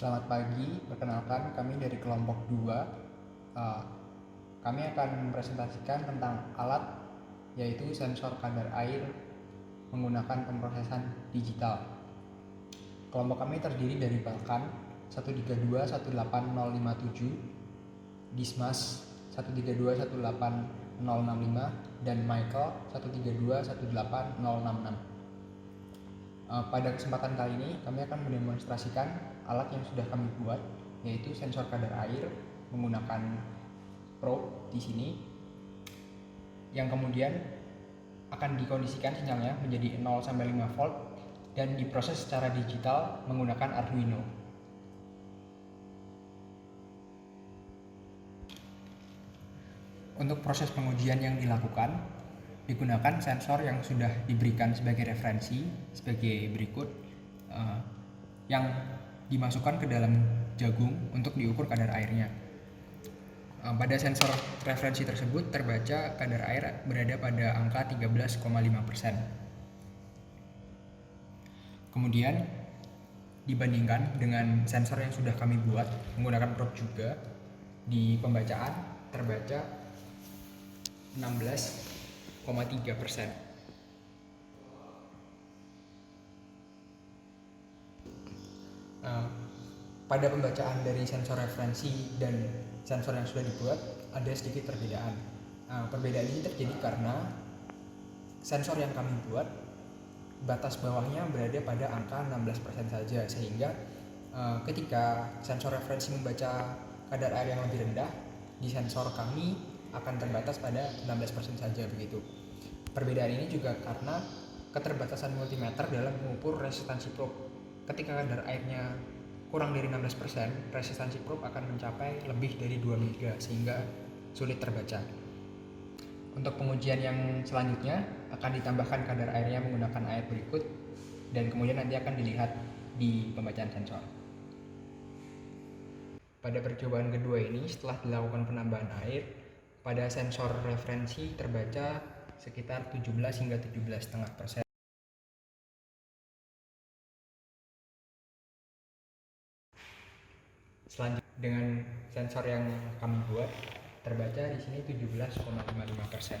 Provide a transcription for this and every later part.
Selamat pagi, perkenalkan kami dari kelompok 2. Kami akan mempresentasikan tentang alat yaitu sensor kadar air menggunakan pemrosesan digital. Kelompok kami terdiri dari Balkan 132-18057, Dismas 132-18065, dan Michael 132-18066. Pada kesempatan kali ini kami akan mendemonstrasikan alat yang sudah kami buat, yaitu sensor kadar air menggunakan probe di sini, yang kemudian akan dikondisikan sinyalnya menjadi 0-5 volt dan diproses secara digital menggunakan Arduino. Untuk proses pengujian yang dilakukan, digunakan sensor yang sudah diberikan sebagai referensi sebagai berikut, yang dimasukkan ke dalam jagung untuk diukur kadar airnya. Pada sensor referensi tersebut terbaca kadar air berada pada angka 13,5%. Kemudian dibandingkan dengan sensor yang sudah kami buat menggunakan probe juga, di pembacaan terbaca 16,3%. Pada pembacaan dari sensor referensi dan sensor yang sudah dibuat ada sedikit perbedaan. Perbedaan ini terjadi karena sensor yang kami buat batas bawahnya berada pada angka 16% saja, sehingga ketika sensor referensi membaca kadar air yang lebih rendah, di sensor kami akan terbatas pada 16% saja begitu. Perbedaan ini juga karena keterbatasan multimeter dalam mengukur resistansi probe. Ketika kadar airnya kurang dari 16%, resistansi probe akan mencapai lebih dari 2 mega sehingga sulit terbaca. Untuk pengujian yang selanjutnya akan ditambahkan kadar airnya menggunakan air berikut, dan kemudian nanti akan dilihat di pembacaan sensor. Pada percobaan kedua ini, setelah dilakukan penambahan air, pada sensor referensi terbaca sekitar 17 hingga 17,5%. Selanjutnya dengan sensor yang kami buat terbaca di sini 17,55%.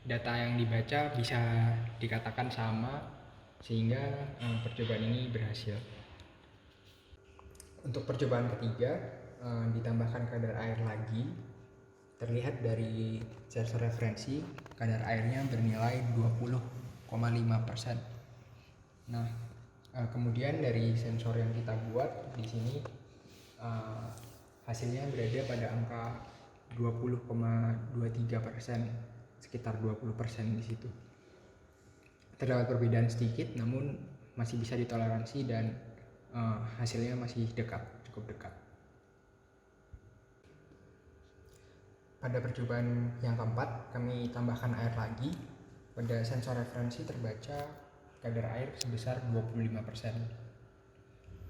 Data yang dibaca bisa dikatakan sama, sehingga percobaan ini berhasil. Untuk percobaan ketiga, ditambahkan kadar air lagi. Terlihat dari sensor referensi kadar airnya bernilai 20,5%. Nah, kemudian dari sensor yang kita buat di sini hasilnya berada pada angka 20,23%, sekitar 20% di situ. Terdapat perbedaan sedikit, namun masih bisa ditoleransi dan hasilnya masih cukup dekat. Pada percobaan yang keempat, kami tambahkan air lagi. Pada sensor referensi terbaca kadar air sebesar 25%.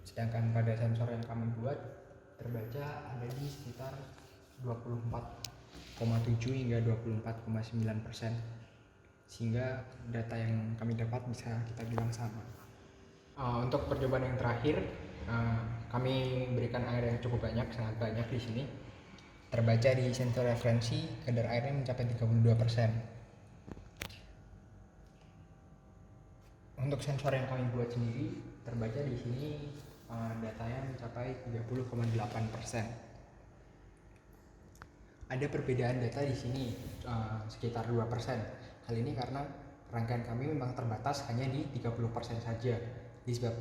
Sedangkan pada sensor yang kami buat terbaca ada di sekitar 24,7 hingga 24,9%. Sehingga data yang kami dapat bisa kita bilang sama. Untuk percobaan yang terakhir, kami berikan air yang cukup banyak, sangat banyak di sini. Terbaca di sensor referensi kadar airnya mencapai 32%. Untuk sensor yang kami buat sendiri terbaca di sini datanya mencapai 30,8%. Ada perbedaan data di sini sekitar 2%. Hal ini karena rangkaian kami memang terbatas hanya di 30% saja. Disebab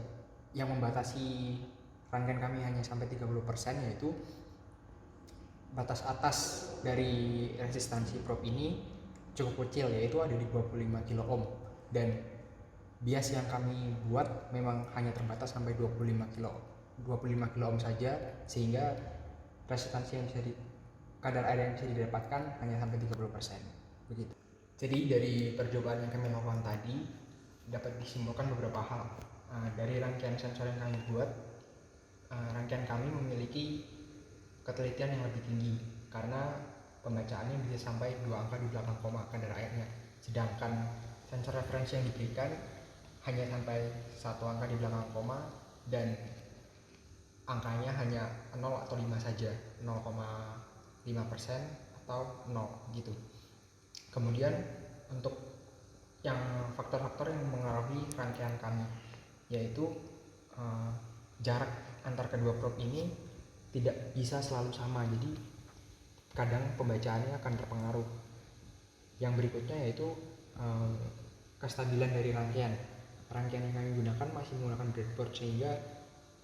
yang membatasi rangkaian kami hanya sampai 30% yaitu batas atas dari resistansi probe ini cukup kecil, yaitu ada di 25 kilo ohm, dan bias yang kami buat memang hanya terbatas sampai 25 kilo ohm saja, sehingga resistansi yang bisa kadar air yang bisa didapatkan hanya sampai 30%. Begitu. Jadi dari percobaan yang kami lakukan tadi dapat disimpulkan beberapa hal. Dari rangkaian sensor yang kami buat, rangkaian kami memiliki ketelitian yang lebih tinggi karena pembacaannya bisa sampai 2 angka di belakang koma kadar airnya. Sedangkan sensor referensi yang diberikan hanya sampai satu angka di belakang koma dan angkanya hanya 0 atau 5 saja, 0,5% atau 0 gitu. Kemudian untuk yang faktor-faktor yang mengaruhi rangkaian kami, yaitu jarak antar kedua prop ini tidak bisa selalu sama, jadi kadang pembacaannya akan terpengaruh. Yang berikutnya yaitu kestabilan dari rangkaian. Rangkaian yang kami gunakan masih menggunakan breadboard, sehingga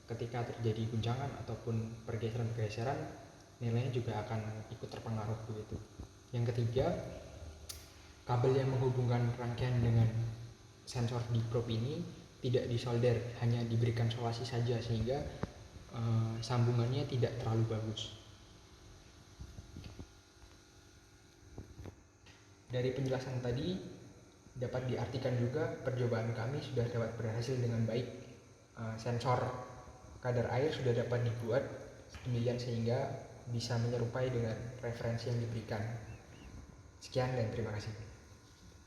ketika terjadi guncangan ataupun pergeseran-pergeseran, nilainya juga akan ikut terpengaruh begitu. Yang ketiga, kabel yang menghubungkan rangkaian dengan sensor di probe ini tidak disolder, hanya diberikan solasi saja, sehingga sambungannya tidak terlalu bagus. Dari penjelasan tadi dapat diartikan juga percobaan kami sudah dapat berhasil dengan baik. Sensor kadar air sudah dapat dibuat demikian sehingga bisa menyerupai dengan referensi yang diberikan. Sekian dan terima kasih.